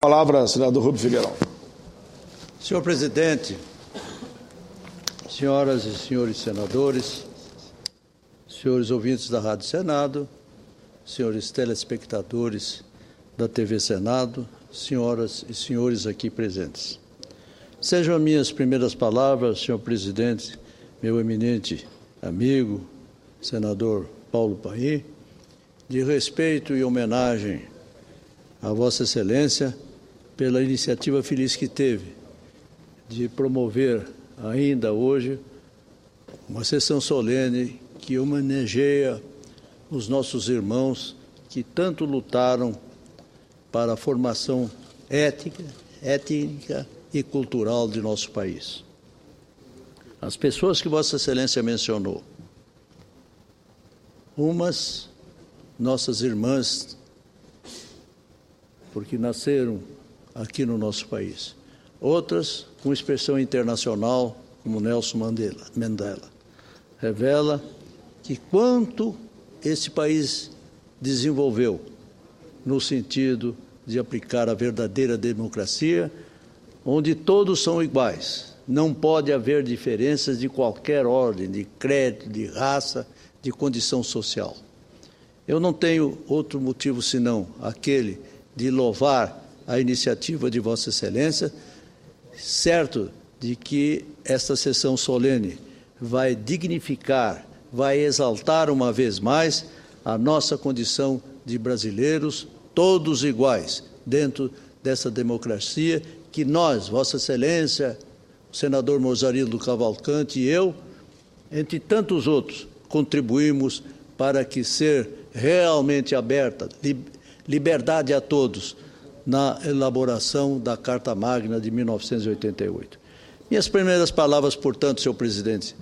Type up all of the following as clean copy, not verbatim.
Palavra, senador Rubem Figueirão. Senhor presidente, senhoras e senhores senadores, senhores ouvintes da Rádio Senado, senhores telespectadores da TV Senado, senhoras e senhores aqui presentes. Sejam minhas primeiras palavras, senhor presidente, meu eminente amigo, senador Paulo Paim, de respeito e homenagem a Vossa Excelência pela iniciativa feliz que teve de promover ainda hoje uma sessão solene que homenageia os nossos irmãos que tanto lutaram para a formação étnica e cultural de nosso país. As pessoas que Vossa Excelência mencionou, umas nossas irmãs, porque nasceram aqui no nosso país, outras com expressão internacional, como Nelson Mandela, revela que quanto esse país desenvolveu no sentido de aplicar a verdadeira democracia, onde todos são iguais, não pode haver diferenças de qualquer ordem, de crédito, de raça, de condição social. Eu não tenho outro motivo senão aquele de louvar a iniciativa de Vossa Excelência, certo de que esta sessão solene vai dignificar, vai exaltar uma vez mais a nossa condição de brasileiros, todos iguais, dentro dessa democracia que nós, Vossa Excelência, o senador Mozarino Cavalcante e eu, entre tantos outros, contribuímos para que ser realmente aberta, liberdade a todos, na elaboração da Carta Magna de 1988. Minhas primeiras palavras, portanto, senhor presidente,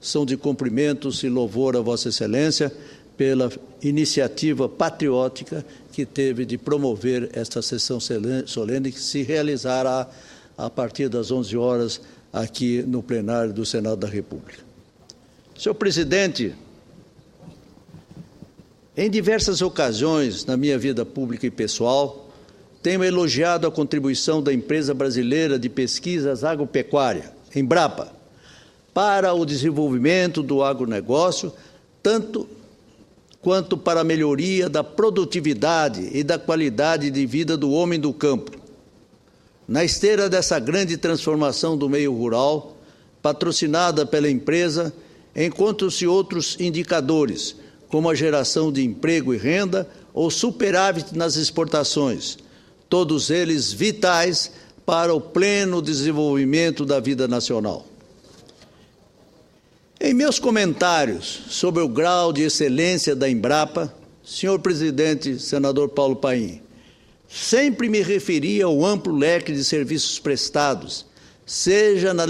são de cumprimentos e louvor a Vossa Excelência pela iniciativa patriótica que teve de promover esta sessão solene que se realizará a partir das 11 horas aqui no plenário do Senado da República. Senhor presidente, em diversas ocasiões na minha vida pública e pessoal, tenho elogiado a contribuição da Empresa Brasileira de Pesquisas Agropecuária, Embrapa, para o desenvolvimento do agronegócio, tanto quanto para a melhoria da produtividade e da qualidade de vida do homem do campo. Na esteira dessa grande transformação do meio rural, patrocinada pela empresa, encontram-se outros indicadores, como a geração de emprego e renda ou superávit nas exportações, todos eles vitais para o pleno desenvolvimento da vida nacional. Em meus comentários sobre o grau de excelência da Embrapa, senhor presidente, senador Paulo Paim, sempre me referi ao amplo leque de serviços prestados, seja na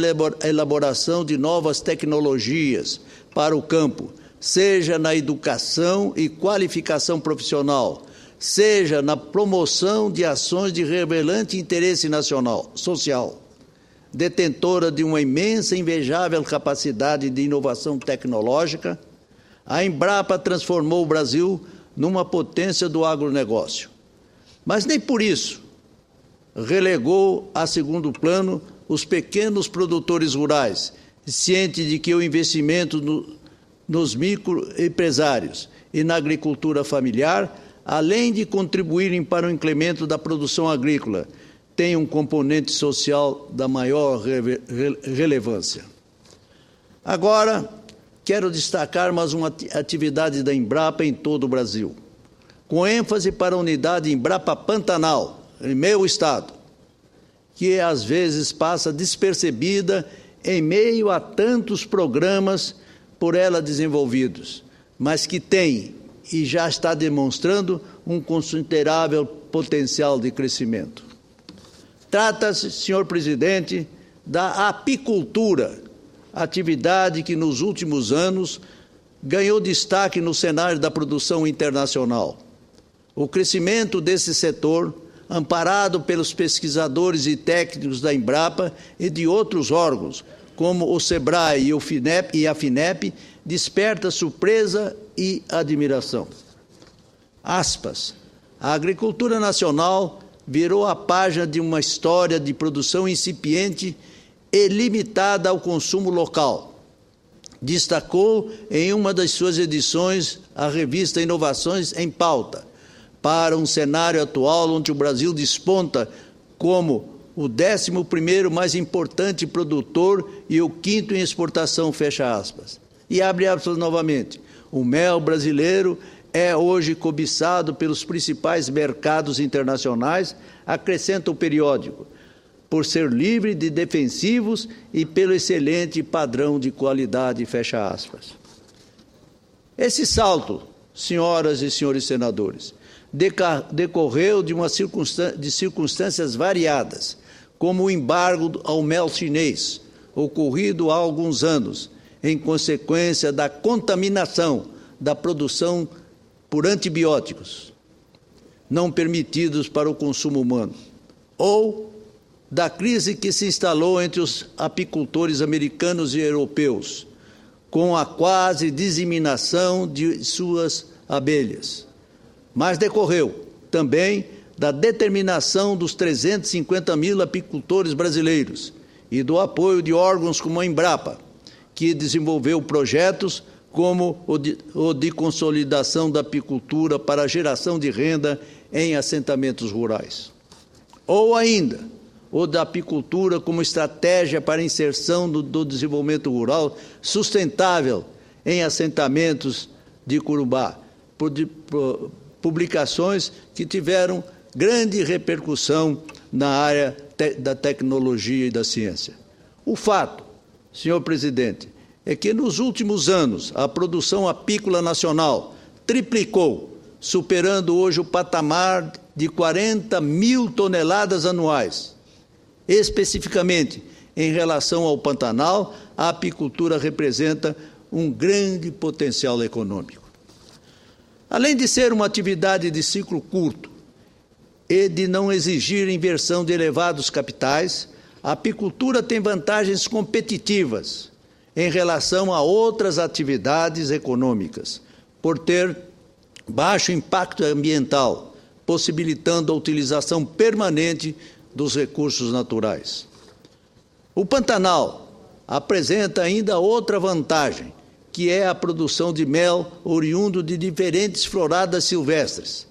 elaboração de novas tecnologias para o campo, seja na educação e qualificação profissional, seja na promoção de ações de relevante interesse social, detentora de uma imensa e invejável capacidade de inovação tecnológica, a Embrapa transformou o Brasil numa potência do agronegócio. Mas nem por isso relegou a segundo plano os pequenos produtores rurais, ciente de que o investimento nos microempresários e na agricultura familiar, além de contribuírem para o incremento da produção agrícola, tem um componente social da maior relevância. Agora, quero destacar mais uma atividade da Embrapa em todo o Brasil, com ênfase para a unidade Embrapa Pantanal, em meu estado, que às vezes passa despercebida em meio a tantos programas por ela desenvolvidos, mas que tem e já está demonstrando um considerável potencial de crescimento. Trata-se, senhor presidente, da apicultura, atividade que nos últimos anos ganhou destaque no cenário da produção internacional. O crescimento desse setor, amparado pelos pesquisadores e técnicos da Embrapa e de outros órgãos, como o SEBRAE e a FINEP, desperta surpresa e admiração. Aspas. A agricultura nacional virou a página de uma história de produção incipiente e limitada ao consumo local. Destacou em uma das suas edições a revista Inovações em Pauta, para um cenário atual onde o Brasil desponta como o 11º mais importante produtor e o 5º em exportação, fecha aspas. E abre aspas novamente, o mel brasileiro é hoje cobiçado pelos principais mercados internacionais, acrescenta o periódico, por ser livre de defensivos e pelo excelente padrão de qualidade, fecha aspas. Esse salto, senhoras e senhores senadores, decorreu de circunstâncias variadas, como o embargo ao mel chinês, ocorrido há alguns anos, em consequência da contaminação da produção por antibióticos, não permitidos para o consumo humano, ou da crise que se instalou entre os apicultores americanos e europeus, com a quase diseminação de suas abelhas. Mas decorreu também da determinação dos 350 mil apicultores brasileiros e do apoio de órgãos como a Embrapa, que desenvolveu projetos como o de consolidação da apicultura para a geração de renda em assentamentos rurais. Ou ainda, o da apicultura como estratégia para a inserção do desenvolvimento rural sustentável em assentamentos de Corumbá, publicações que tiveram grande repercussão na área da tecnologia e da ciência. O fato, senhor presidente, é que nos últimos anos a produção apícola nacional triplicou, superando hoje o patamar de 40 mil toneladas anuais. Especificamente, em relação ao Pantanal, a apicultura representa um grande potencial econômico. Além de ser uma atividade de ciclo curto e de não exigir inversão de elevados capitais, a apicultura tem vantagens competitivas em relação a outras atividades econômicas, por ter baixo impacto ambiental, possibilitando a utilização permanente dos recursos naturais. O Pantanal apresenta ainda outra vantagem, que é a produção de mel oriundo de diferentes floradas silvestres.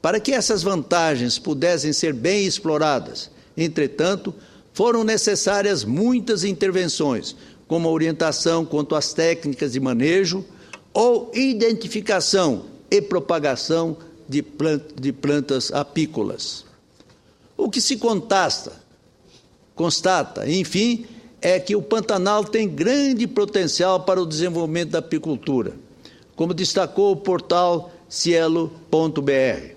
Para que essas vantagens pudessem ser bem exploradas, entretanto, foram necessárias muitas intervenções, como a orientação quanto às técnicas de manejo ou identificação e propagação de plantas apícolas. O que se constata, enfim, é que o Pantanal tem grande potencial para o desenvolvimento da apicultura, como destacou o portal cielo.br.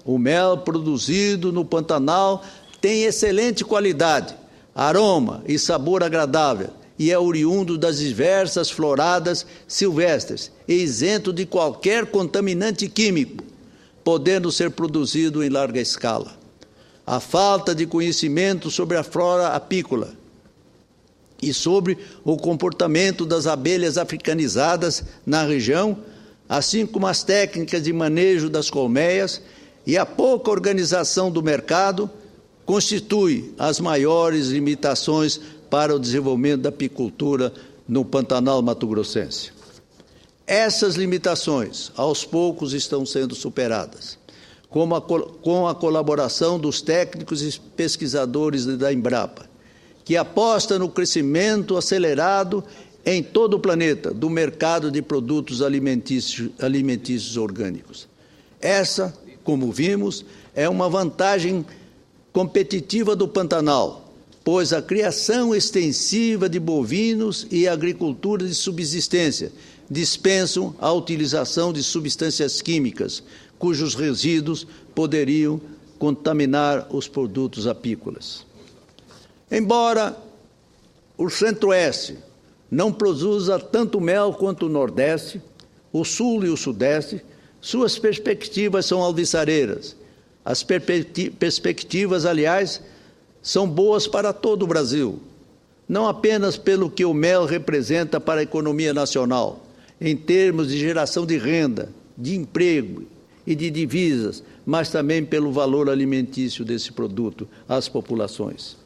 O mel produzido no Pantanal tem excelente qualidade, aroma e sabor agradável e é oriundo das diversas floradas silvestres e isento de qualquer contaminante químico, podendo ser produzido em larga escala. A falta de conhecimento sobre a flora apícola e sobre o comportamento das abelhas africanizadas na região, assim como as técnicas de manejo das colmeias e a pouca organização do mercado, constitui as maiores limitações para o desenvolvimento da apicultura no Pantanal mato-grossense. Essas limitações, aos poucos, estão sendo superadas, com a colaboração dos técnicos e pesquisadores da Embrapa, que aposta no crescimento acelerado em todo o planeta do mercado de produtos alimentícios orgânicos. Essa, como vimos, é uma vantagem competitiva do Pantanal, pois a criação extensiva de bovinos e a agricultura de subsistência dispensam a utilização de substâncias químicas, cujos resíduos poderiam contaminar os produtos apícolas. Embora o Centro-Oeste não produza tanto mel quanto o Nordeste, o Sul e o Sudeste, suas perspectivas são alvissareiras. As perspectivas, aliás, são boas para todo o Brasil, não apenas pelo que o mel representa para a economia nacional, em termos de geração de renda, de emprego e de divisas, mas também pelo valor alimentício desse produto às populações.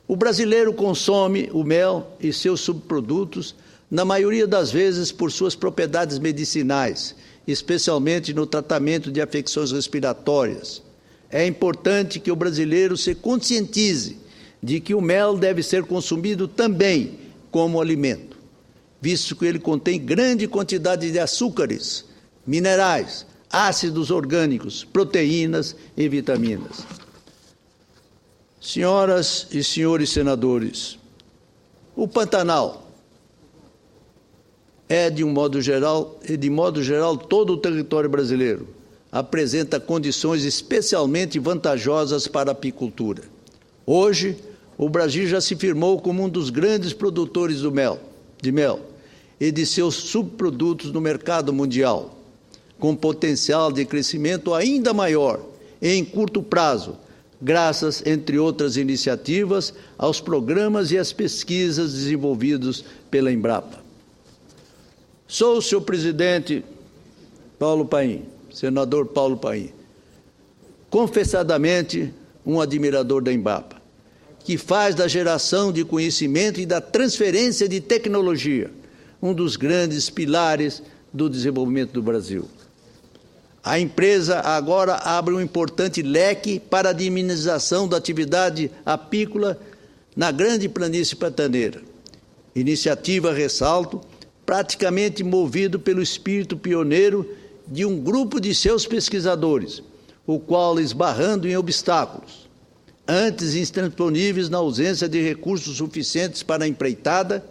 O brasileiro consome o mel e seus subprodutos, na maioria das vezes, por suas propriedades medicinais, especialmente no tratamento de afecções respiratórias. É importante que o brasileiro se conscientize de que o mel deve ser consumido também como alimento, visto que ele contém grande quantidade de açúcares, minerais, ácidos orgânicos, proteínas e vitaminas. Senhoras e senhores senadores, o Pantanal de modo geral, todo o território brasileiro apresenta condições especialmente vantajosas para a apicultura. Hoje, o Brasil já se firmou como um dos grandes produtores de mel e de seus subprodutos no mercado mundial, com potencial de crescimento ainda maior em curto prazo, graças, entre outras iniciativas, aos programas e às pesquisas desenvolvidos pela Embrapa. Sou, senhor presidente Paulo Paim, senador Paulo Paim, confessadamente um admirador da Embrapa, que faz da geração de conhecimento e da transferência de tecnologia um dos grandes pilares do desenvolvimento do Brasil. A empresa agora abre um importante leque para a dinamização da atividade apícola na grande planície pantaneira. Iniciativa, ressalto, praticamente movido pelo espírito pioneiro de um grupo de seus pesquisadores, o qual, esbarrando em obstáculos, antes intransponíveis na ausência de recursos suficientes para a empreitada,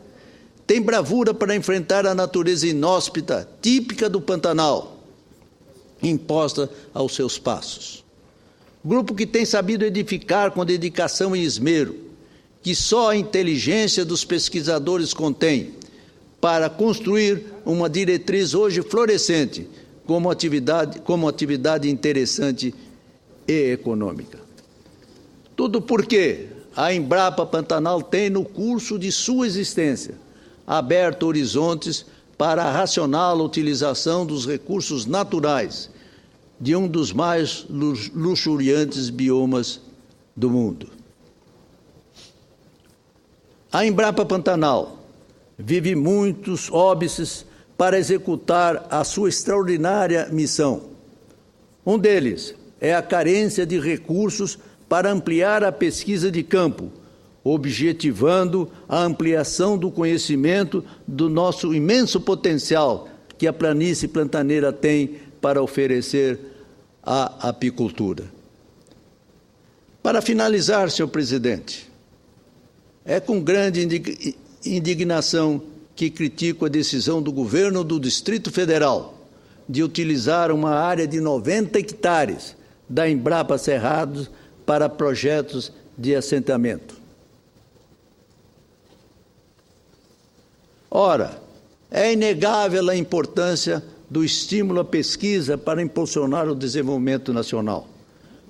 tem bravura para enfrentar a natureza inóspita, típica do Pantanal, imposta aos seus passos. Grupo que tem sabido edificar com dedicação e esmero, que só a inteligência dos pesquisadores contém, para construir uma diretriz hoje florescente como atividade interessante e econômica. Tudo porque a Embrapa Pantanal tem, no curso de sua existência, aberto horizontes para a racional utilização dos recursos naturais de um dos mais luxuriantes biomas do mundo. A Embrapa Pantanal vive muitos óbices para executar a sua extraordinária missão. Um deles é a carência de recursos para ampliar a pesquisa de campo, objetivando a ampliação do conhecimento do nosso imenso potencial que a planície pantaneira tem para oferecer à apicultura. Para finalizar, senhor presidente, é com grande indignação que critico a decisão do governo do Distrito Federal de utilizar uma área de 90 hectares da Embrapa Cerrados para projetos de assentamento. Ora, é inegável a importância do estímulo à pesquisa para impulsionar o desenvolvimento nacional.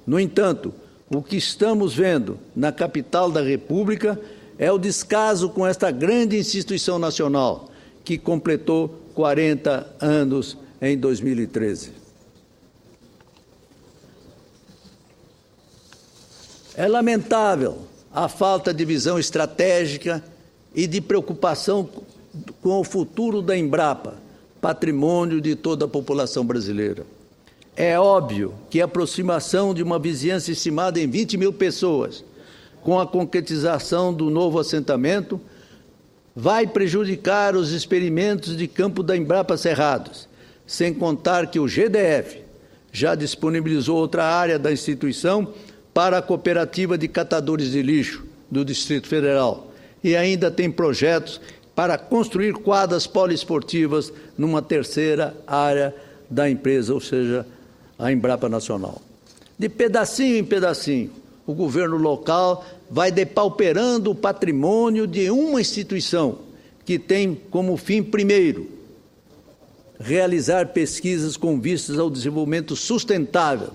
No entanto, o que estamos vendo na capital da República é o descaso com esta grande instituição nacional, que completou 40 anos em 2013. É lamentável a falta de visão estratégica e de preocupação com o futuro da Embrapa, patrimônio de toda a população brasileira. É óbvio que a aproximação de uma vizinhança estimada em 20 mil pessoas, com a concretização do novo assentamento, vai prejudicar os experimentos de campo da Embrapa Cerrados, sem contar que o GDF já disponibilizou outra área da instituição para a cooperativa de catadores de lixo do Distrito Federal e ainda tem projetos para construir quadras poliesportivas numa terceira área da empresa, ou seja, a Embrapa Nacional. De pedacinho em pedacinho, o governo local vai depauperando o patrimônio de uma instituição que tem como fim, primeiro, realizar pesquisas com vistas ao desenvolvimento sustentável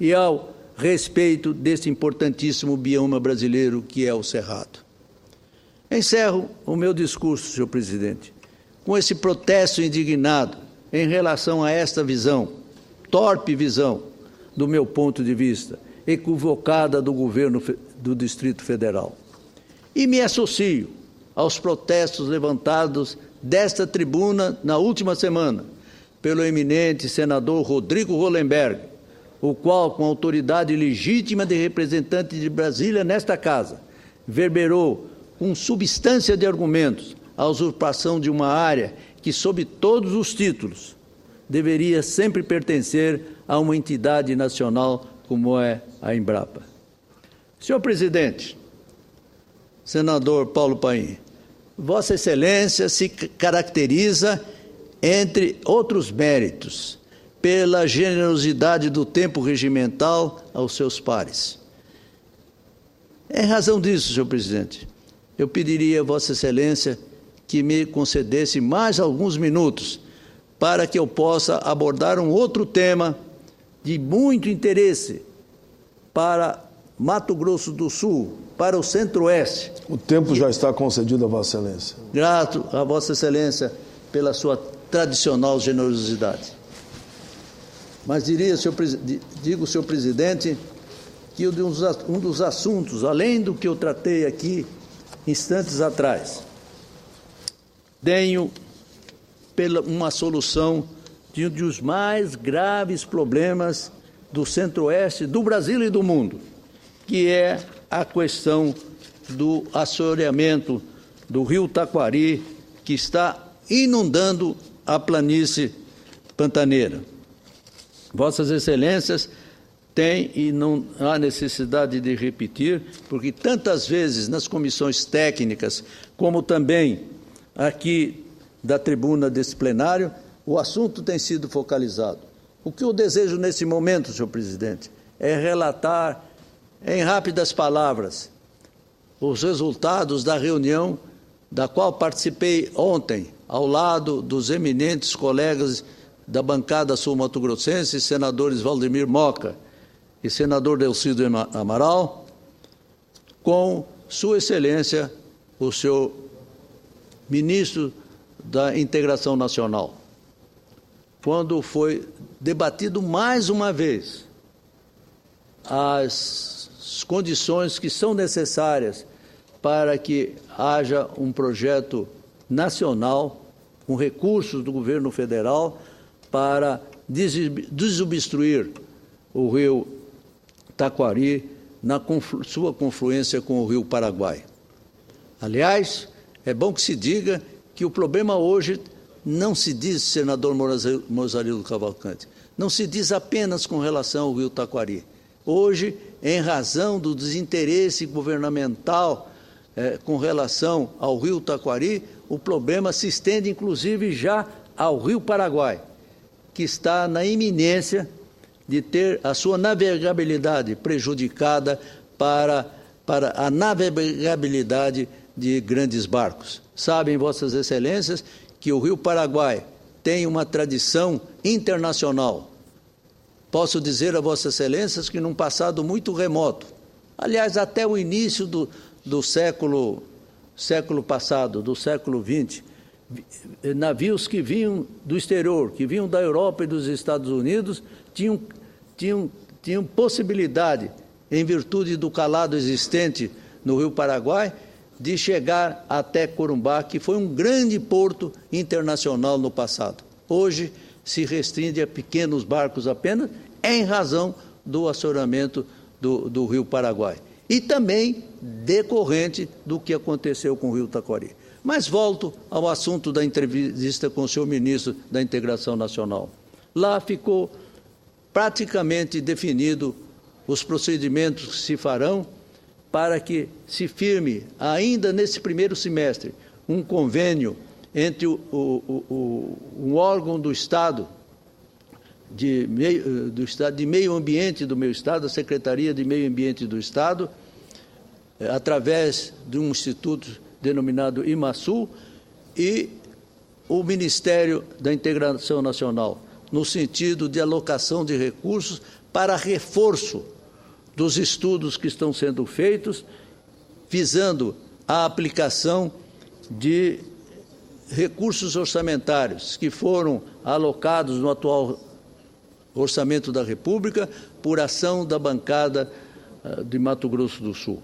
e ao respeito desse importantíssimo bioma brasileiro que é o Cerrado. Encerro o meu discurso, senhor presidente, com esse protesto indignado em relação a esta visão, torpe visão, do meu ponto de vista, equivocada do governo do Distrito Federal. E me associo aos protestos levantados desta tribuna na última semana pelo eminente senador Rodrigo Hollenberg, o qual, com autoridade legítima de representante de Brasília nesta Casa, verberou com substância de argumentos a usurpação de uma área que, sob todos os títulos, deveria sempre pertencer a uma entidade nacional como é a Embrapa. Senhor presidente, senador Paulo Paim, Vossa Excelência se caracteriza, entre outros méritos, pela generosidade do tempo regimental aos seus pares. Em razão disso, senhor presidente, eu pediria a Vossa Excelência que me concedesse mais alguns minutos para que eu possa abordar um outro tema de muito interesse para Mato Grosso do Sul, para o Centro-Oeste. O tempo já está concedido a Vossa Excelência. Grato a Vossa Excelência pela sua tradicional generosidade. Mas digo, senhor presidente, que um dos assuntos, além do que eu tratei aqui instantes atrás, tenho uma solução de um dos mais graves problemas do Centro-Oeste, do Brasil e do mundo, que é a questão do assoreamento do rio Taquari, que está inundando a planície pantaneira. Vossas Excelências têm, e não há necessidade de repetir, porque tantas vezes nas comissões técnicas, como também aqui da tribuna desse plenário, o assunto tem sido focalizado. O que eu desejo nesse momento, senhor presidente, é relatar em rápidas palavras os resultados da reunião da qual participei ontem, ao lado dos eminentes colegas da bancada sul-mato-grossense, senadores Valdemir Moca e senador Delcido Amaral, com Sua Excelência, o senhor ministro da Integração Nacional, quando foi debatido mais uma vez as condições que são necessárias para que haja um projeto nacional com recursos do governo federal para desobstruir o rio Taquari na sua confluência com o rio Paraguai. Aliás, é bom que se diga que o problema hoje não se diz, senador Mozarildo Cavalcante, não se diz apenas com relação ao rio Taquari. Hoje, em razão do desinteresse governamental com relação ao rio Taquari, o problema se estende, inclusive, já ao rio Paraguai, que está na iminência de ter a sua navegabilidade prejudicada para a navegabilidade de grandes barcos. Sabem, Vossas Excelências, que o rio Paraguai tem uma tradição internacional. Posso dizer a Vossas Excelências que num passado muito remoto, aliás, até o início do século passado, do século XX, navios que vinham do exterior, que vinham da Europa e dos Estados Unidos, tinham possibilidade, em virtude do calado existente no rio Paraguai, de chegar até Corumbá, que foi um grande porto internacional no passado. Hoje se restringe a pequenos barcos apenas, em razão do assoreamento do rio Paraguai. E também decorrente do que aconteceu com o rio Taquari. Mas volto ao assunto da entrevista com o senhor ministro da Integração Nacional. Lá ficou praticamente definido os procedimentos que se farão para que se firme, ainda nesse primeiro semestre, um convênio entre um órgão do Estado, de Meio Ambiente do meu Estado, a Secretaria de Meio Ambiente do Estado, através de um instituto denominado IMASU, e o Ministério da Integração Nacional, no sentido de alocação de recursos para reforço dos estudos que estão sendo feitos, visando a aplicação de recursos orçamentários que foram alocados no atual Orçamento da República por ação da bancada de Mato Grosso do Sul.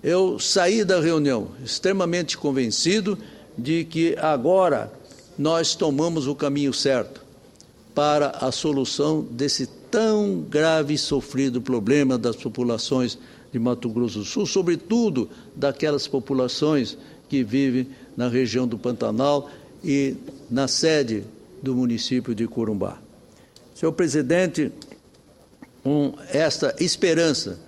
Eu saí da reunião extremamente convencido de que agora nós tomamos o caminho certo para a solução desse tão grave e sofrido problema das populações de Mato Grosso do Sul, sobretudo daquelas populações que vivem na região do Pantanal e na sede do município de Corumbá. Senhor presidente, com esta esperança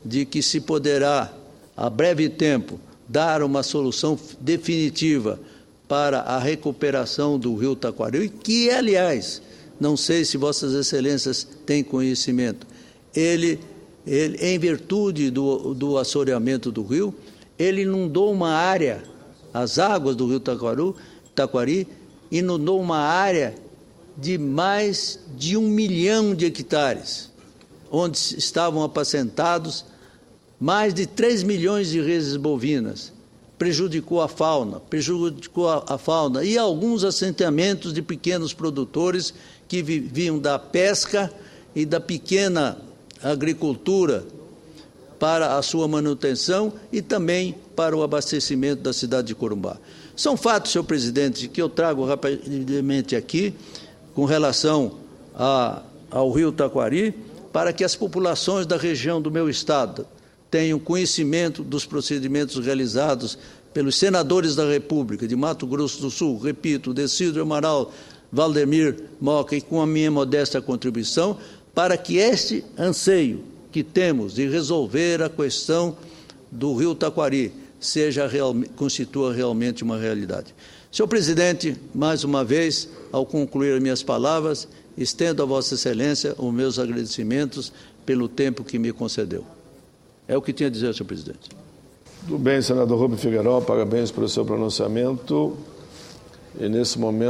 de que se poderá, a breve tempo, dar uma solução definitiva para a recuperação do rio Taquari, que, aliás, não sei se Vossas Excelências têm conhecimento, ele em virtude do assoreamento do rio, ele inundou uma área, as águas do rio Taquari inundou uma área de mais de 1 milhão de hectares, onde estavam apacentados mais de 3 milhões de reses bovinas, prejudicou a fauna e alguns assentamentos de pequenos produtores que viviam da pesca e da pequena agricultura para a sua manutenção e também para o abastecimento da cidade de Corumbá. São fatos, senhor presidente, que eu trago rapidamente aqui com relação ao rio Taquari, para que as populações da região do meu estado tenham conhecimento dos procedimentos realizados pelos senadores da República de Mato Grosso do Sul, repito, Decídio Amaral, Valdemir Moca, e com a minha modesta contribuição, para que este anseio que temos de resolver a questão do rio Taquari constitua realmente uma realidade. Senhor presidente, mais uma vez, ao concluir as minhas palavras, estendo a Vossa Excelência os meus agradecimentos pelo tempo que me concedeu. É o que tinha a dizer, senhor presidente. Tudo bem, senador Rubem Figueiredo, parabéns pelo seu pronunciamento. E nesse momento